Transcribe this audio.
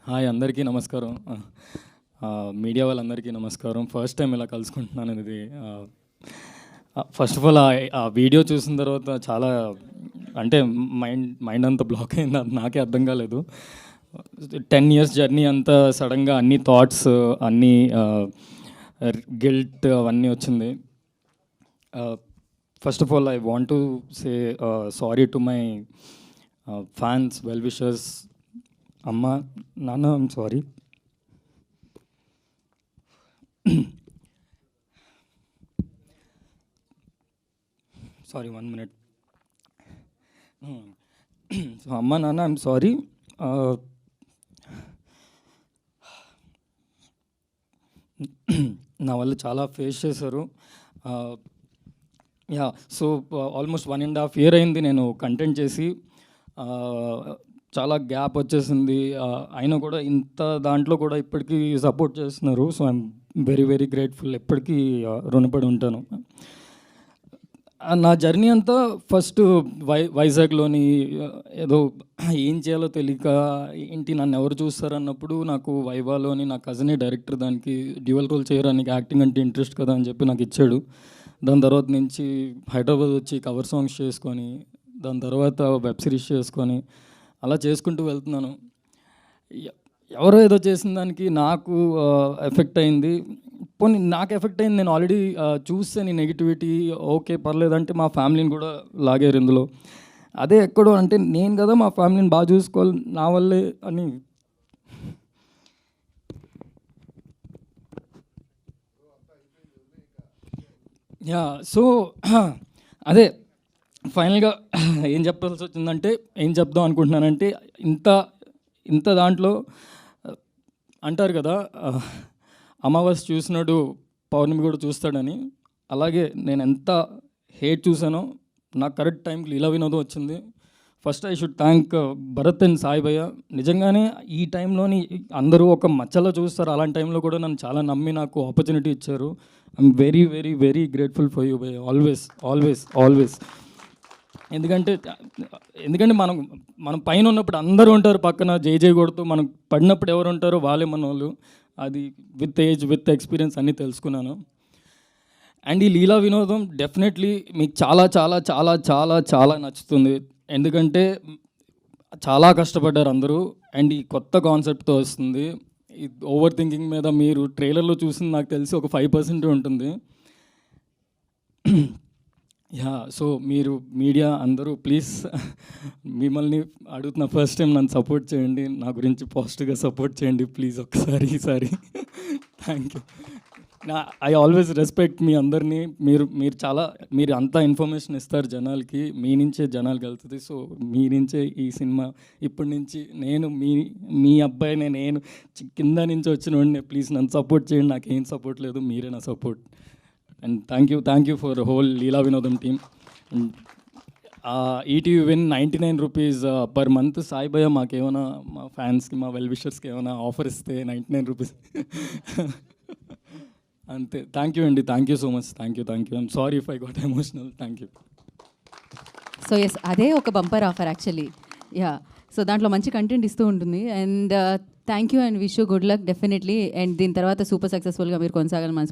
Hi, అందరికీ నమస్కారం. Media వాళ్ళందరికీ నమస్కారం. ఫస్ట్ టైం ఇలా కలుసుకుంటున్నాను. ఇది ఫస్ట్ ఆఫ్ ఆల్ ఆ వీడియో చూసిన తర్వాత చాలా అంటే మైండ్ అంతా బ్లాక్ అయింది. అది నాకే అర్థం కాలేదు. 10 years జర్నీ అంతా సడన్గా అన్ని థాట్స్, అన్నీ గిల్ట్ అవన్నీ వచ్చింది. First of all I want to say sorry to my fans, well wishers. అమ్మ, నాన్న, I'm sorry. Sorry, 1 minute. So అమ్మ, నాన్న, ఐమ్ సారీ. నా వల్ల చాలా ఫేస్ చేశారు. యా, సో ఆల్మోస్ట్ 1.5 year అయింది నేను కంటెంట్ చేసి. చాలా గ్యాప్ వచ్చేసింది. అయినా కూడా ఇంత దాంట్లో కూడా ఇప్పటికీ సపోర్ట్ చేస్తున్నారు. So I'm very very grateful. ఎప్పటికీ రుణపడి ఉంటాను. నా జర్నీ అంతా ఫస్ట్ వైజాగ్లోని ఏదో ఏం చేయాలో తెలియక ఏంటి నన్ను ఎవరు చూస్తారన్నప్పుడు నాకు వైవాలోని నా కజినే డైరెక్టర్ దానికి డ్యూయల్ రోల్ చేయడానికి, యాక్టింగ్ అంటే ఇంట్రెస్ట్ కదా అని చెప్పి నాకు ఇచ్చాడు. దాని తర్వాత నుంచి హైదరాబాద్ వచ్చి కవర్ సాంగ్స్ చేసుకొని, దాని తర్వాత వెబ్ సిరీస్ చేసుకొని అలా చేసుకుంటూ వెళ్తున్నాను. ఎవరో ఏదో చేసిన దానికి నాకు ఎఫెక్ట్ అయింది. పోనీ నాకు ఎఫెక్ట్ అయింది, నేను ఆల్రెడీ చూస్తే నీ నెగిటివిటీ ఓకే పర్లేదంటే మా ఫ్యామిలీని కూడా లాగారు ఇందులో. అదే ఎక్కడో అంటే నేను కదా మా ఫ్యామిలీని బాగా చూసుకోవాలి నా వల్లే అని. యా, సో అదే ఫైనల్గా ఏం చెప్పాల్సి వచ్చిందంటే, ఏం చెప్దాం అనుకుంటున్నానంటే, ఇంత దాంట్లో అంటారు కదా అమావాస్య చూసినాడు పౌర్ణమి కూడా చూస్తాడని. అలాగే నేను ఎంత హేట్ చూసానో నాకు కరెక్ట్ టైంకి లీలా వినోదం వచ్చింది. First I should thank Bharat and Sai భయ్య. నిజంగానే ఈ టైంలోని అందరూ ఒక మచ్చలో చూస్తారు, అలాంటి టైంలో కూడా నన్ను చాలా నమ్మి నాకు ఆపర్చునిటీ ఇచ్చారు. I'm very very very grateful for you భయ్య, ఆల్వేస్ ఆల్వేస్ ఆల్వేస్. ఎందుకంటే మనం పైన ఉన్నప్పుడు అందరూ ఉంటారు పక్కన జై కొడుతూ, మనం పడినప్పుడు ఎవరు ఉంటారో వాళ్ళే మన వాళ్ళు. అది విత్ ఏజ్, విత్ ఎక్స్పీరియన్స్ అన్నీ తెలుసుకున్నాను. అండ్ ఈ లీలా వినోదం డెఫినెట్లీ మీకు చాలా చాలా చాలా చాలా చాలా నచ్చుతుంది. ఎందుకంటే చాలా కష్టపడ్డారు అందరూ. అండ్ ఈ కొత్త కాన్సెప్ట్తో వస్తుంది. ఈ ఓవర్ థింకింగ్ మీద మీరు ట్రైలర్లో చూసింది నాకు తెలిసి ఒక 5% ఉంటుంది. యా, సో మీరు మీడియా అందరూ ప్లీజ్ మిమ్మల్ని అడుగుతున్న ఫస్ట్ టైం నన్ను సపోర్ట్ చేయండి, నా గురించి పాజిటివ్గా సపోర్ట్ చేయండి ప్లీజ్ ఒకసారి, ఈసారి. Thank you. I always respect మీ అందరినీ. మీరు అంతా ఇన్ఫర్మేషన్ ఇస్తారు జనాలకి, మీ నుంచే జనాలకు వెళ్తుంది. సో మీ నుంచే ఈ సినిమా ఇప్పటి నుంచి నేను మీ అబ్బాయినే, నేను కింద నుంచి వచ్చిన వాడిని. ప్లీజ్ నన్ను సపోర్ట్ చేయండి, నాకేం సపోర్ట్ లేదు, మీరే నా support. And thank you for whole Leela Vinodam team. ETV win 99 rupees per month. Sai భయ్య మాకేమైనా, మా ఫ్యాన్స్కి, మా వెల్ విషర్స్కి ఏమైనా ఆఫర్ ఇస్తే 99 rupees. అంతే. థ్యాంక్ యూ అండి, thank you so much. Thank you. I'm sorry if I got emotional. Thank you. So yes, అదే ఒక bumper offer actually. Yeah, so దాంట్లో మంచి కంటెంట్ ఇస్తూ ఉంటుంది. And thank you and wish you good luck definitely. And దీని తర్వాత super సక్సెస్ఫుల్గా మీరు కొనసాగాలని మనస్ఫూర్తి